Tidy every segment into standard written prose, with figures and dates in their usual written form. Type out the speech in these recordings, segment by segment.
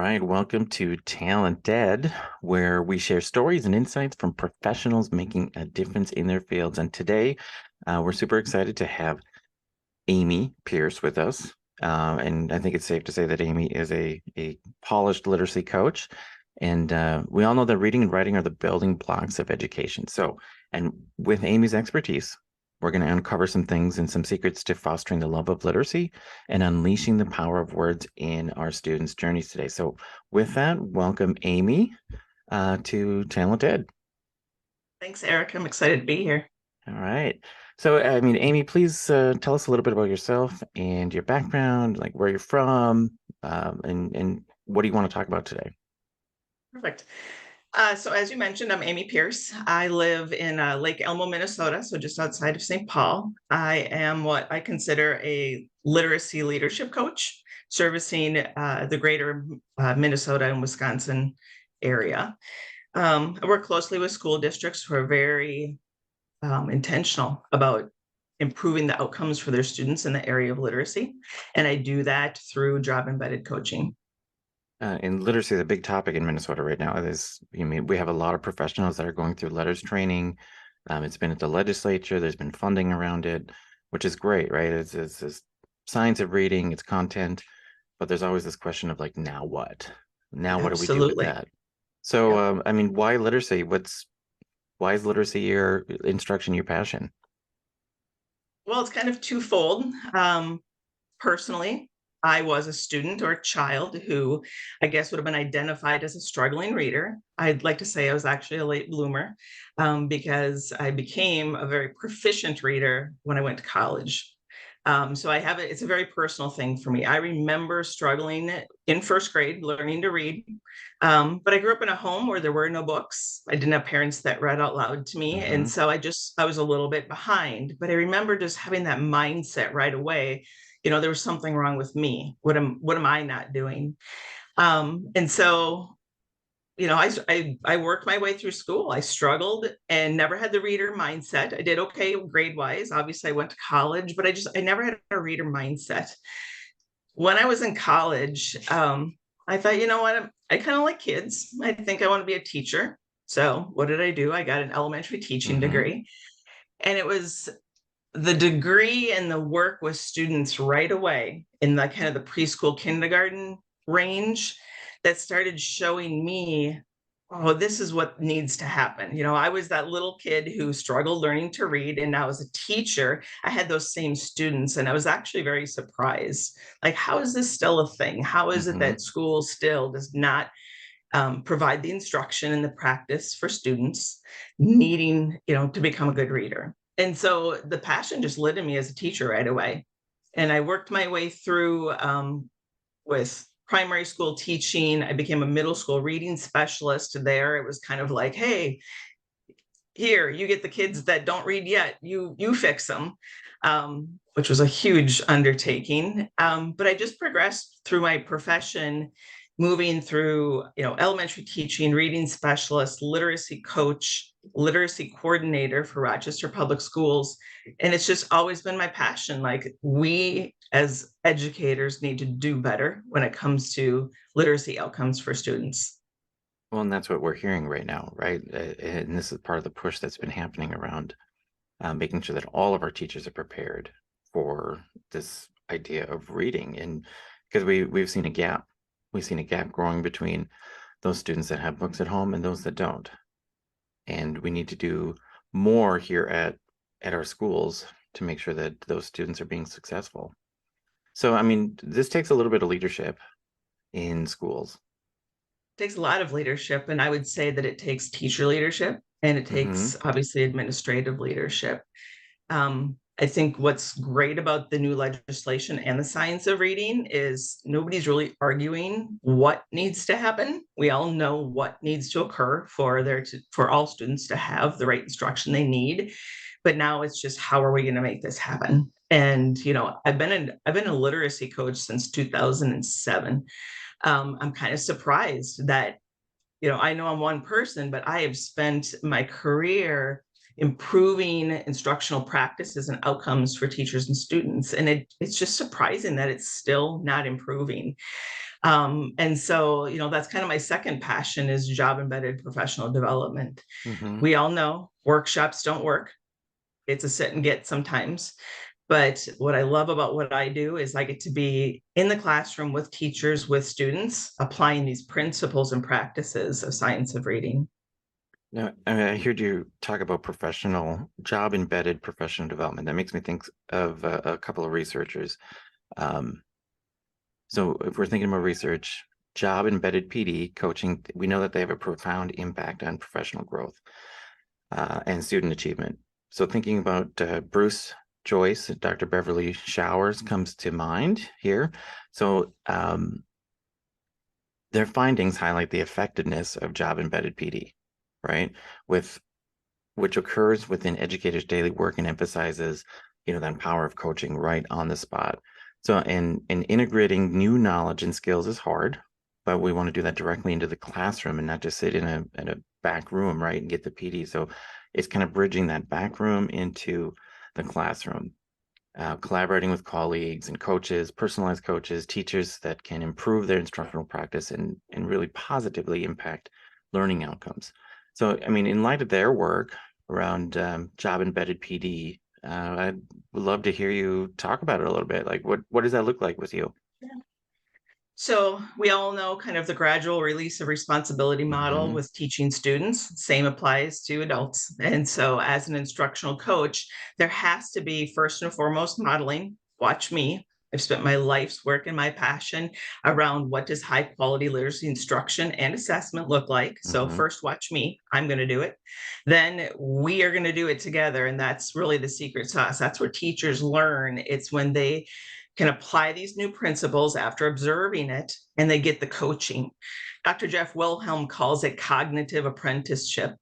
right, welcome to TalentED, where we share stories and insights from professionals making a difference in their fields. And today, we're super excited to have Amy Pierce with us. And I think it's safe to say that Amy is a polished literacy coach. And we all know that reading and writing are the building blocks of education. And with Amy's expertise, we're going to uncover some things and some secrets to fostering the love of literacy and unleashing the power of words in our students' journeys today. So with that, welcome Amy to TalentED. Thanks, Eric. I'm excited to be here. All right. So, Amy, please tell us a little bit about yourself and your background, like where you're from, and what do you want to talk about today? Perfect. So as you mentioned, I'm Amy Pierce. I live in Lake Elmo, Minnesota, so just outside of St. Paul. I am what I consider a literacy leadership coach, servicing the greater Minnesota and Wisconsin area. I work closely with school districts who are very intentional about improving the outcomes for their students in the area of literacy. And I do that through job embedded coaching. And literacy is a big topic in Minnesota right now. We have a lot of professionals that are going through letters training. It's been at the legislature. There's been funding around it, which is great, right? It's science of reading, it's content, but there's always this question of like, now what? Now what do we do with Absolutely. that? So, Yep. why literacy? Why is literacy your instruction, your passion? Well, it's kind of twofold. Personally, I was a student or a child who I guess would have been identified as a struggling reader. I'd like to say I was actually a late bloomer because I became a very proficient reader when I went to college. So I have it, it's a very personal thing for me. I remember struggling in first grade, learning to read. But I grew up in a home where there were no books. I didn't have parents that read out loud to me. And Hmm. so I was a little bit behind. But I remember just having that mindset right away. There was something wrong with me. What am I not doing? And so I worked my way through school. I struggled and never had the reader mindset. I did okay grade wise. Obviously, I went to college, but I never had a reader mindset. When I was in college, I thought, you know what? I kind of like kids. I think I want to be a teacher. So what did I do? I got an elementary teaching Hmm. degree, and it was the degree and the work with students right away in the kind of the preschool kindergarten range that started showing me, oh, this is what needs to happen. I was that little kid who struggled learning to read, and now as a teacher I had those same students, and I was actually very surprised, like, how is this still a thing? How is it Hmm. that school still does not provide the instruction and the practice for students needing, to become a good reader? And so the passion just lit in me as a teacher right away. And I worked my way through with primary school teaching. I became a middle school reading specialist there. It was kind of like, hey, here, you get the kids that don't read yet, you fix them, which was a huge undertaking. But I just progressed through my profession, moving through, elementary teaching, reading specialist, literacy coach, literacy coordinator for Rochester Public Schools. And it's just always been my passion. Like, we as educators need to do better when it comes to literacy outcomes for students. Well, and that's what we're hearing right now, right? And this is part of the push that's been happening around making sure that all of our teachers are prepared for this idea of reading. And because we've seen a gap, we've seen a gap growing between those students that have books at home and those that don't. And we need to do more here at our schools to make sure that those students are being successful. So, this takes a little bit of leadership in schools. Takes a lot of leadership, and I would say that it takes teacher leadership and it Hmm. takes obviously administrative leadership. I think what's great about the new legislation and the science of reading is nobody's really arguing what needs to happen. We all know what needs to occur for all students to have the right instruction they need. But now it's just, how are we going to make this happen? And I've been a literacy coach since 2007. I'm kind of surprised that, I know I'm one person, but I have spent my career improving instructional practices and outcomes for teachers and students. And it's just surprising that it's still not improving. And so, that's kind of my second passion is job embedded professional development. Mm-hmm. We all know workshops don't work. It's a sit and get sometimes. But what I love about what I do is I get to be in the classroom with teachers, with students, applying these principles and practices of science of reading. Now, I heard you talk about job embedded professional development. That makes me think of a couple of researchers. Um, so if we're thinking about research, job embedded PD coaching, we know that they have a profound impact on professional growth and student achievement. So thinking about Bruce Joyce, Dr. Beverly Showers comes to mind here. So their findings highlight the effectiveness of job embedded PD, right? Which occurs within educators' daily work and emphasizes, that power of coaching right on the spot. So, and integrating new knowledge and skills is hard, but we want to do that directly into the classroom and not just sit in a back room, right, and get the PD. So, it's kind of bridging that back room into the classroom, collaborating with colleagues and coaches, personalized coaches, teachers that can improve their instructional practice and really positively impact learning outcomes. So, I mean, in light of their work around job embedded PD, I'd love to hear you talk about it a little bit. Like, what does that look like with you? So we all know kind of the gradual release of responsibility model Mm-hmm. with teaching students. Same applies to adults. And so as an instructional coach, there has to be first and foremost modeling. Watch me. I've spent my life's work and my passion around what does high quality literacy instruction and assessment look like. So Mm-hmm. first watch me. I'm going to do it. Then we are going to do it together. And that's really the secret sauce. That's where teachers learn. It's when they can apply these new principles after observing it and they get the coaching. Dr. Jeff Wilhelm calls it cognitive apprenticeship.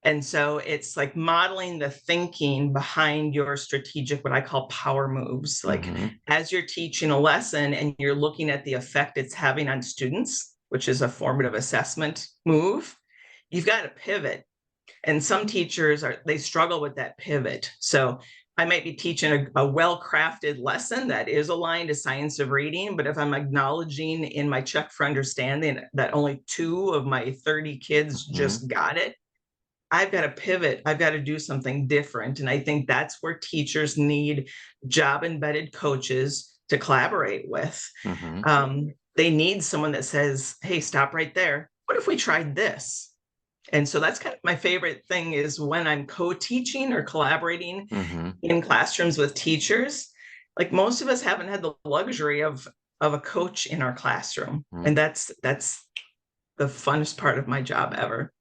And so it's like modeling the thinking behind your strategic, what I call power moves. Like Mm-hmm. as you're teaching a lesson and you're looking at the effect it's having on students, which is a formative assessment move, you've got to pivot. And some teachers they struggle with that pivot. So I might be teaching a well-crafted lesson that is aligned to science of reading, but if I'm acknowledging in my check for understanding that only 2 of my 30 kids Mm-hmm. just got it, I've got to pivot. I've got to do something different. And I think that's where teachers need job embedded coaches to collaborate with. Mm-hmm. They need someone that says, hey, stop right there. What if we tried this? And so that's kind of my favorite thing is when I'm co-teaching or collaborating Mm-hmm. in classrooms with teachers. Like most of us haven't had the luxury of a coach in our classroom. Mm-hmm. And that's the funnest part of my job ever.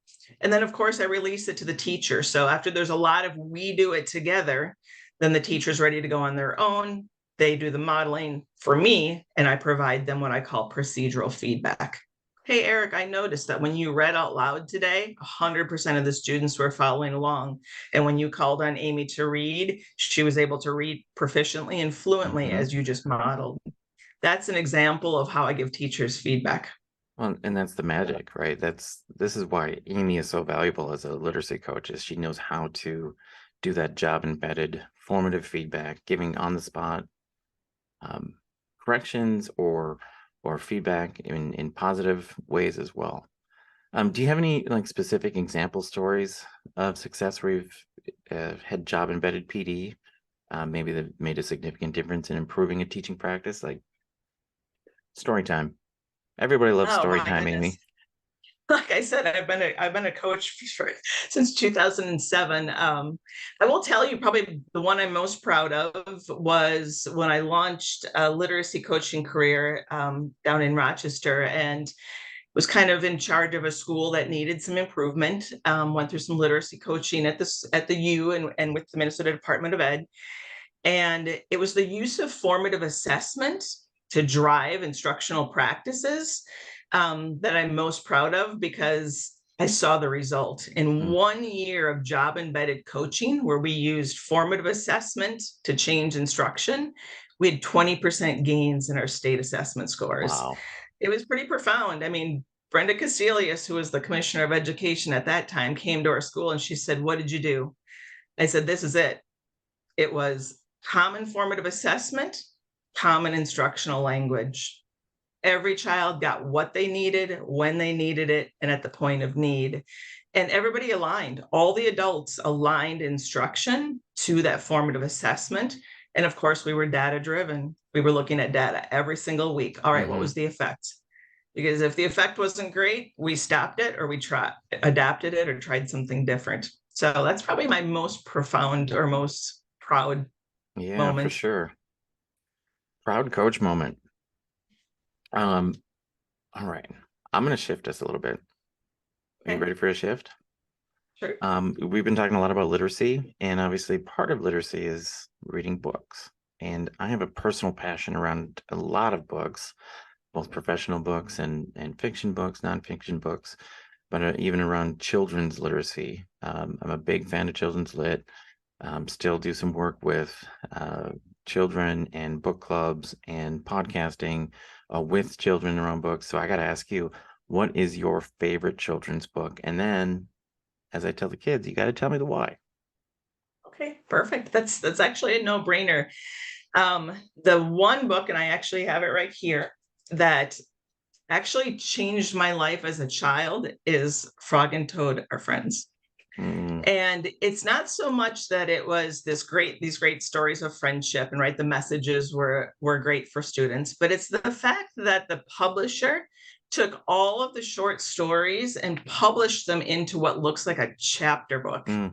And then of course I release it to the teacher. So after there's a lot of we do it together, then the teacher's ready to go on their own. They do the modeling for me, and I provide them what I call procedural feedback. Hey, Eric, I noticed that when you read out loud today, 100% of the students were following along. And when you called on Amy to read, she was able to read proficiently and fluently Mm-hmm. as you just modeled. That's an example of how I give teachers feedback. Well, and that's the magic, right? This is why Amy is so valuable as a literacy coach, is she knows how to do that job embedded formative feedback, giving on the spot um, corrections or feedback in positive ways as well. Do you have any like specific example stories of success where you've had job embedded PD, maybe that made a significant difference in improving a teaching practice? Like story time. Everybody loves Oh story my time, goodness. Amy. Like I said, I've been a coach since 2007. I will tell you, probably the one I'm most proud of was when I launched a literacy coaching career down in Rochester, and was kind of in charge of a school that needed some improvement. Went through some literacy coaching at the U and with the Minnesota Department of Ed, and it was the use of formative assessment to drive instructional practices that I'm most proud of because I saw the result. In Mm, 1 year of job embedded coaching, where we used formative assessment to change instruction, we had 20% gains in our state assessment scores. wow. It was pretty profound. I mean, Brenda Casilius, who was the commissioner of education at that time, came to our school and she said, "What did you do?" I said, "This is it." It was common formative assessment, common instructional language. every child got what they needed, when they needed it, and at the point of need. And everybody aligned, all the adults aligned instruction to that formative assessment. And of course, we were data driven. We were looking at data every single week. All right, what was the effect? Because if the effect wasn't great, we stopped it, or we adapted it, or tried something different. So that's probably my most profound or most proud Yeah, for moment. sure. Proud coach moment. All right. I'm going to shift us a little bit. Are you Okay, ready for a shift? sure. We've been talking a lot about literacy, and obviously part of literacy is reading books. And I have a personal passion around a lot of books, both professional books and fiction books, nonfiction books, but even around children's literacy. I'm a big fan of children's lit. Still do some work with children and book clubs and podcasting with children around books. So I got to ask you, what is your favorite children's book? And then, as I tell the kids, you got to tell me the why. Okay, perfect. That's actually a no-brainer. The one book, and I actually have it right here, that actually changed my life as a child is Frog and Toad Are Friends. Mm, And it's not so much that it was these great stories of friendship, and right, the messages were great for students, but it's the fact that the publisher took all of the short stories and published them into what looks like a chapter book. mm,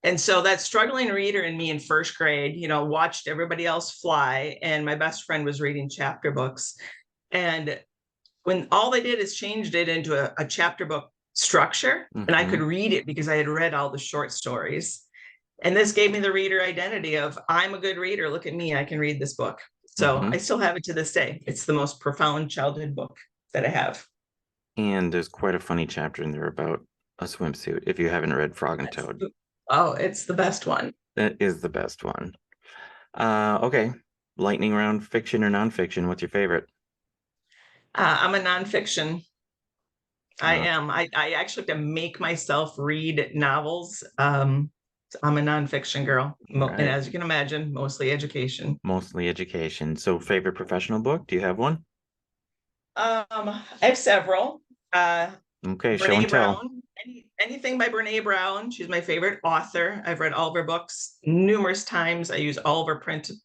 And so that struggling reader in me in first grade, watched everybody else fly, and my best friend was reading chapter books. And when all they did is changed it into a chapter book structure, and I could mhm, read it because I had read all the short stories. And this gave me the reader identity of, I'm a good reader. Look at me, I can read this book. So I mhm. still have it to this day. It's the most profound childhood book that I have. And there's quite a funny chapter in there about a swimsuit. If you haven't read Frog and That's Toad, Oh, it's the best one. that is the best one. Okay. Lightning round, fiction or nonfiction? What's your favorite? I'm a nonfiction. I Uh, am. I actually have to make myself read novels. I'm a nonfiction girl. And right. as you can imagine, mostly education. Mostly education. So, favorite professional book? Do you have one? I have several. Uh, Okay, show and Brene tell. Brown, anything by Brene Brown. She's my favorite author. I've read all of her books numerous times. I use all of her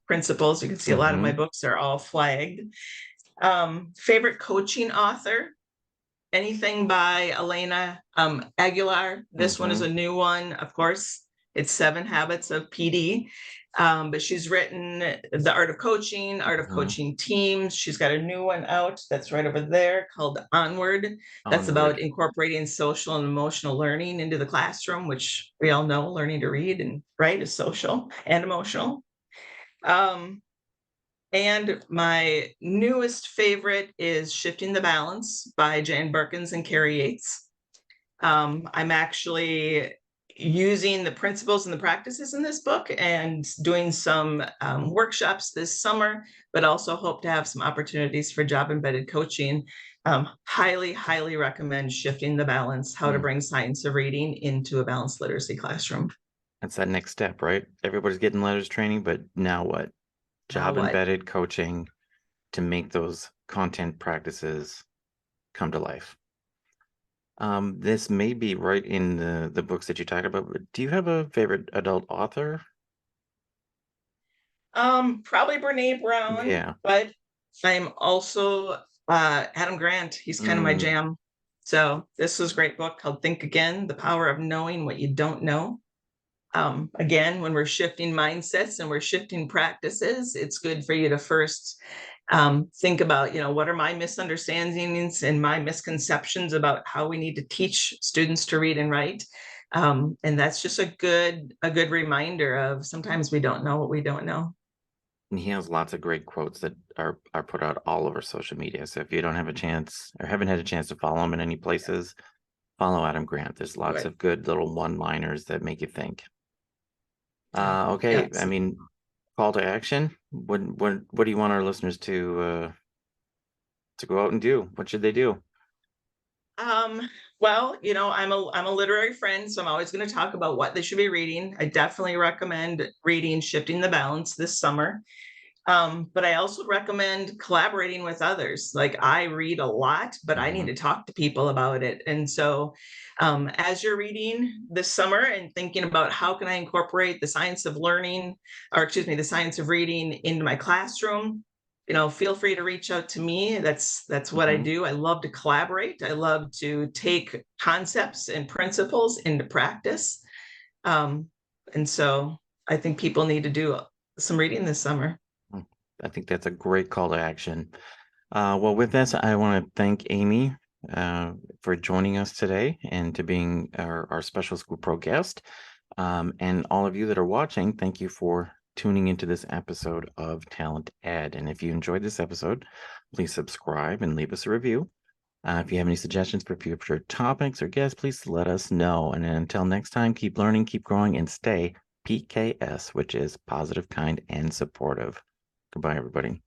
principles. You can see a lot of my Mm-hmm. books are all flagged. Favorite coaching author, anything by Elena Aguilar. This one is Mm-hmm. a new one, of course. It's 7 Habits of PD. But she's written The Art of Mm-hmm. Coaching Teams. She's got a new one out that's right over there called Onward. That's about Onward. incorporating social and emotional learning into the classroom, which we all know learning to read and write is social and emotional. Um, and my newest favorite is Shifting the Balance by Jan Birkins and Carrie Yates. I'm actually using the principles and the practices in this book and doing some workshops this summer, but also hope to have some opportunities for job embedded coaching. Highly, highly recommend Shifting the Balance, how to Mm. bring science of reading into a balanced literacy classroom. That's that next step, right? Everybody's getting letters training, but now what? Now Job what? embedded coaching to make those content practices come to life. This may be right in the books that you talked about, but do you have a favorite adult author? Probably Brene Brown, Yeah. but I'm also Adam Grant. He's kind of my Mm, jam. So this was a great book called Think Again: The Power of Knowing What You Don't Know. Again, when we're shifting mindsets and we're shifting practices, it's good for you to first think about, what are my misunderstandings and my misconceptions about how we need to teach students to read and write. And that's just a good reminder of sometimes we don't know what we don't know. and he has lots of great quotes that are put out all over social media. So if you don't have a chance or haven't had a chance to follow him in any places, follow Adam Grant. There's Do lots it. of good little one-liners that make you think. Yeah. Okay, I Yes. mean, call to action. What do you want our listeners to go out and do? What should they do? Well, I'm a literary friend, so I'm always going to talk about what they should be reading. I definitely recommend reading Shifting the Balance this summer. But I also recommend collaborating with others. Like I read a lot, but I need to talk to people about it. And so as you're reading this summer and thinking about how can I incorporate the science of learning, or excuse me, the science of reading into my classroom, feel free to reach out to me. That's what I do. I love to collaborate. I love to take concepts and principles into practice. And so I think people need to do some reading this summer. I think that's a great call to action. Well, with this, I want to thank Amy for joining us today and to being our special School Pro guest. And all of you that are watching, thank you for tuning into this episode of Talent Ed. And if you enjoyed this episode, please subscribe and leave us a review. If you have any suggestions for future topics or guests, please let us know. And until next time, keep learning, keep growing, and stay PKS, which is positive, kind, and supportive. Goodbye, everybody.